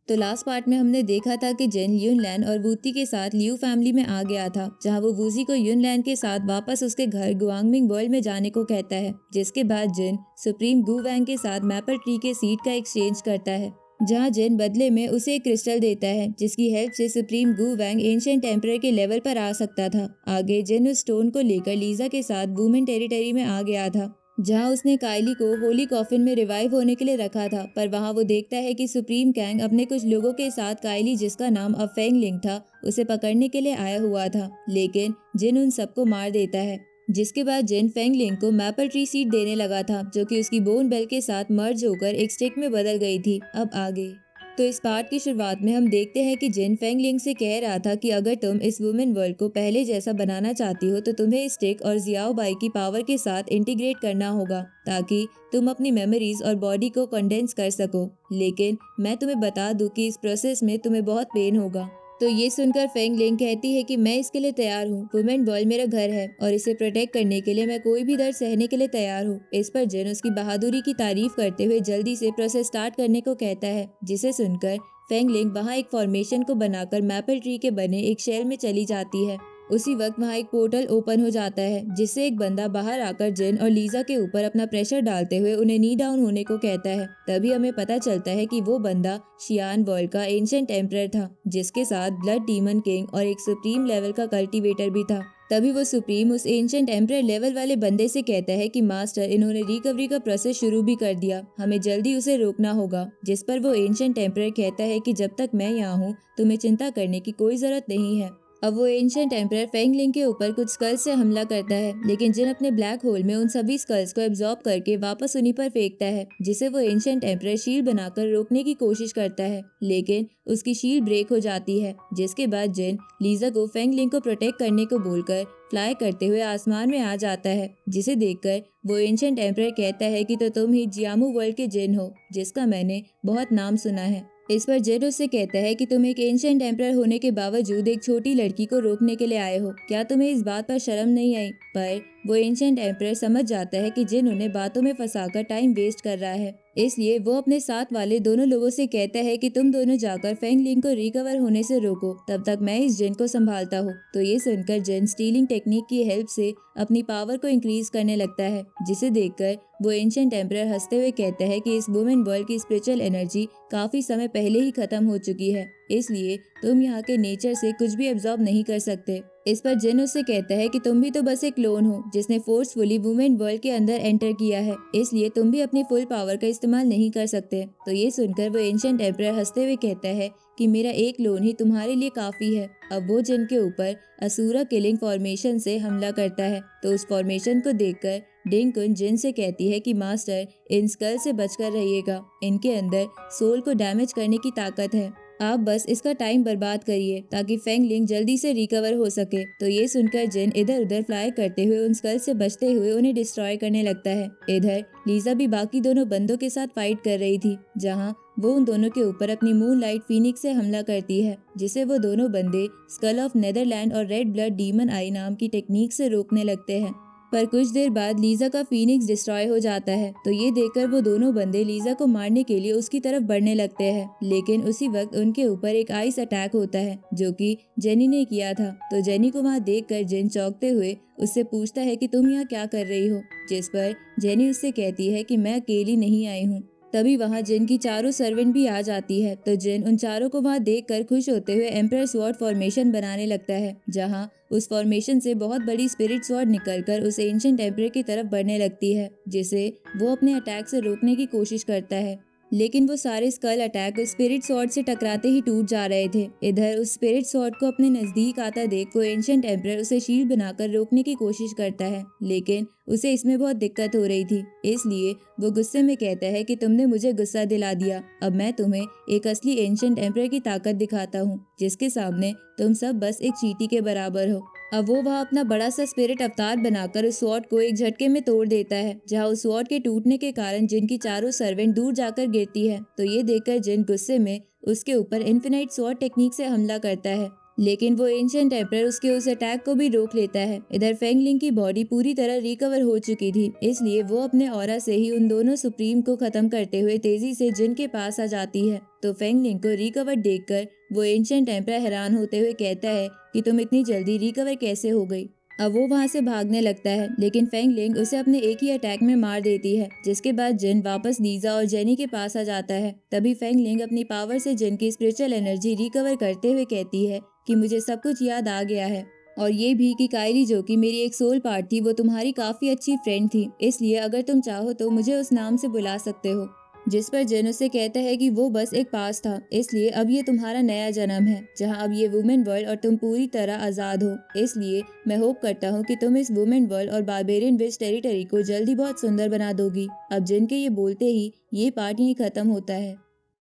तो last part में हमने देखा था कि जिन यूनलैन और वूती के साथ लियू फैमिली में आ गया था, जहां वो वूजी को यूनलैन के साथ वापस उसके घर गुआंगमिंग वर्ल्ड में जाने को कहता है। जिसके बाद जिन सुप्रीम गू वैंग के साथ मैपल ट्री के सीड का एक्सचेंज करता है, जहां जिन बदले में उसे एक क्रिस्टल देता है जिसकी हेल्प से सुप्रीम गू वैंग एंशिएंट एम्परर के लेवल पर आ सकता था। आगे जिन उस स्टोन को लेकर लीजा के साथ वुमेन टेरिटरी में आ गया था, जहां उसने कायली को होली कॉफिन में रिवाइव होने के लिए रखा था, पर वहां वो देखता है कि सुप्रीम कैंग अपने कुछ लोगों के साथ कायली, जिसका नाम अब फेंग लिंग था, उसे पकड़ने के लिए आया हुआ था। लेकिन जिन उन सबको मार देता है। जिसके बाद जिन फेंग लिंग को मैपल ट्री सीड देने लगा था, जो कि उसकी बोन बेल के साथ मर्ज होकर एक स्टिक में बदल गई थी। अब आगे तो इस पार्ट की शुरुआत में हम देखते हैं कि जिन फेंग लिंग से कह रहा था कि अगर तुम इस वुमेन वर्ल्ड को पहले जैसा बनाना चाहती हो तो तुम्हें स्टिक और जियाओ बाई की पावर के साथ इंटीग्रेट करना होगा, ताकि तुम अपनी मेमोरीज और बॉडी को कंडेंस कर सको। लेकिन मैं तुम्हें बता दूं कि इस प्रोसेस में तुम्हें बहुत पेन होगा। तो ये सुनकर फेंग लिंग कहती है कि मैं इसके लिए तैयार हूँ। वुमेन वर्ल्ड मेरा घर है और इसे प्रोटेक्ट करने के लिए मैं कोई भी दर्द सहने के लिए तैयार हूँ। इस पर जिन उसकी बहादुरी की तारीफ करते हुए जल्दी से प्रोसेस स्टार्ट करने को कहता है, जिसे सुनकर फेंग लिंग वहाँ एक फॉर्मेशन को बनाकर मैपल ट्री के बने एक शेल में चली जाती है। उसी वक्त वहाँ एक पोर्टल ओपन हो जाता है, जिससे एक बंदा बाहर आकर जिन और लीजा के ऊपर अपना प्रेशर डालते हुए उन्हें नी डाउन होने को कहता है। तभी हमें पता चलता है कि वो बंदा शियान वर्ल्ड का एंशिएंट एम्परर था, जिसके साथ ब्लड डीमन किंग और एक सुप्रीम लेवल का कल्टीवेटर भी था। तभी वो सुप्रीम उस एंशिएंट एम्परर लेवल वाले बंदे से कहता है कि मास्टर, इन्होंने रिकवरी का प्रोसेस शुरू भी कर दिया, हमें जल्दी उसे रोकना होगा। जिस पर वो एंशिएंट एम्परर कहता है कि जब तक मैं यहाँ हूँ तुम्हें चिंता करने की कोई जरूरत नहीं है। अब वो एंशिएंट एम्परर फेंग लिंग के ऊपर कुछ स्कल्स से हमला करता है, लेकिन जिन अपने ब्लैक होल में उन सभी स्कल्स को एब्जॉर्ब करके वापस उन्हीं पर फेंकता है, जिसे वो एंशिएंट एम्परर शील्ड बनाकर रोकने की कोशिश करता है, लेकिन उसकी शील्ड ब्रेक हो जाती है। जिसके बाद जिन लीजा को फेंग लिंग को प्रोटेक्ट करने को बोलकर फ्लाई करते हुए आसमान में आ जाता है, जिसे देखकर वो एंशिएंट एम्परर कहता है कि तो तुम ही जियामू वर्ल्ड के जिन हो, जिसका मैंने बहुत नाम सुना है। इस पर जिन उससे कहता है कि तुम एक एंशिएंट एम्परर होने के बावजूद एक छोटी लड़की को रोकने के लिए आए हो, क्या तुम्हें इस बात पर शर्म नहीं आई? पर वो एंशिएंट एम्परर समझ जाता है कि जिन उन्हें बातों में फंसाकर टाइम वेस्ट कर रहा है, इसलिए वो अपने साथ वाले दोनों लोगों से कहता है कि तुम दोनों जाकर फेंग लिंग को रिकवर होने से रोको, तब तक मैं इस जिन को संभालता हूँ। तो ये सुनकर जिन स्टीलिंग टेक्निक की हेल्प से अपनी पावर को इंक्रीज करने लगता है, जिसे देखकर वो एंशिएंट एम्परर हंसते हुए कहता है कि इस वुमेन वर्ल्ड की स्पिरिचुअल एनर्जी काफी समय पहले ही खत्म हो चुकी है, इसलिए तुम यहाँ के नेचर से कुछ भी एब्जॉर्ब नहीं कर सकते। इस पर जिन उससे कहता है कि तुम भी तो बस एक क्लोन हो जिसने फोर्सफुली वुमेन वर्ल्ड के अंदर एंटर किया है, इसलिए तुम भी अपनी फुल पावर का इस्तेमाल नहीं कर सकते। तो ये सुनकर वो एंशिएंट एम्परर हंसते हुए कहता है कि मेरा एक क्लोन ही तुम्हारे लिए काफी है। अब वो जिन के ऊपर असुरा किलिंग फॉर्मेशन से हमला करता है, तो उस फॉर्मेशन को देखकर डिंगकुन जिन से कहती है कि मास्टर, इन स्कल से बचकर रहिएगा, इनके अंदर सोल को डैमेज करने की ताकत है, आप बस इसका टाइम बर्बाद करिए ताकि फेंग लिंग जल्दी से रिकवर हो सके। तो ये सुनकर जिन इधर उधर फ्लाई करते हुए उन स्कल से बचते हुए उन्हें डिस्ट्रॉय करने लगता है। इधर लीजा भी बाकी दोनों बंदों के साथ फाइट कर रही थी, जहाँ वो उन दोनों के ऊपर अपनी मून लाइट फीनिक्स से हमला करती है, जिसे वो दोनों बंदे स्कल ऑफ नेदरलैंड और रेड ब्लड डीमन आई नाम की टेक्निक से रोकने लगते हैं। पर कुछ देर बाद लीजा का फीनिक्स डिस्ट्रॉय हो जाता है, तो ये देखकर वो दोनों बंदे लीजा को मारने के लिए उसकी तरफ बढ़ने लगते हैं, लेकिन उसी वक्त उनके ऊपर एक आइस अटैक होता है जो कि जेनी ने किया था। तो जेनी को वहाँ देखकर जिन चौंकते हुए उससे पूछता है कि तुम यहाँ क्या कर रही हो, जिस पर जेनी उससे कहती है कि मैं अकेली नहीं आई हूँ। तभी वहाँ जिन की चारों सर्वेंट भी आ जाती है, तो जिन उन चारों को वहाँ देखकर खुश होते हुए एम्परर स्वॉर्ड फॉर्मेशन बनाने लगता है, जहाँ उस फॉर्मेशन से बहुत बड़ी स्पिरिट स्वॉर्ड निकलकर उस एंशिएंट एम्परर की तरफ बढ़ने लगती है, जिसे वो अपने अटैक से रोकने की कोशिश करता है। लेकिन वो सारे स्कल अटैक उस स्पिरिट स्वॉर्ड से टकराते ही टूट जा रहे थे। इधर उस स्पिरिट स्वॉर्ड को अपने नजदीक आता देख वो एंशिएंट एम्परर उसे शील्ड बनाकर रोकने की कोशिश करता है, लेकिन उसे इसमें बहुत दिक्कत हो रही थी, इसलिए वो गुस्से में कहता है कि तुमने मुझे गुस्सा दिला दिया, अब मैं तुम्हें एक असली एंशिएंट एम्परर की ताकत दिखाता हूँ, जिसके सामने तुम सब बस एक चींटी के बराबर हो। अब वो वहाँ अपना बड़ा सा स्पिरिट अवतार बनाकर उस स्वॉर्ड को एक झटके में तोड़ देता है, जहाँ उस स्वॉर्ड के टूटने के कारण जिन की चारों सर्वेंट दूर जाकर गिरती है। तो ये देखकर जिन गुस्से में उसके ऊपर इन्फिनाइट स्वॉर्ड टेक्निक से हमला करता है, लेकिन वो एंशिएंट एम्परर उसके उस अटैक को भी रोक लेता है। इधर फेंगलिंग की बॉडी पूरी तरह रिकवर हो चुकी थी, इसलिए वो अपने ऑरा से ही उन दोनों सुप्रीम को खत्म करते हुए तेजी से जिन के पास आ जाती है। तो फेंगलिंग को रिकवर देखकर वो एंशिएंट एम्परर हैरान होते हुए कहता है कि तुम इतनी जल्दी रिकवर कैसे हो गई। अब वो वहां से भागने लगता है, लेकिन फेंगलिंग उसे अपने एक ही अटैक में मार देती है, जिसके बाद जिन वापस लीजा और जेनी के पास आ जाता है। तभी फेंगलिंग अपनी पावर से जिन की स्पिरिचुअल एनर्जी रिकवर करते हुए कहती है कि मुझे सब कुछ याद आ गया है, और ये भी कि कायली जो कि मेरी एक सोल पार्ट थी वो तुम्हारी काफी अच्छी फ्रेंड थी, इसलिए अगर तुम चाहो तो मुझे उस नाम से बुला सकते हो। जिस पर जिन उसे कहता है कि वो बस एक पास था, इसलिए अब ये तुम्हारा नया जन्म है, जहां अब ये वुमेन वर्ल्ड और तुम पूरी तरह आजाद हो। इसलिए मैं होप करता हूँ कि तुम इस वुमेन वर्ल्ड और बारबेरियन विच टेरिटरी को जल्दी बहुत सुंदर बना दोगी। अब जिन के ये बोलते ही ये पार्ट यहीं खत्म होता है।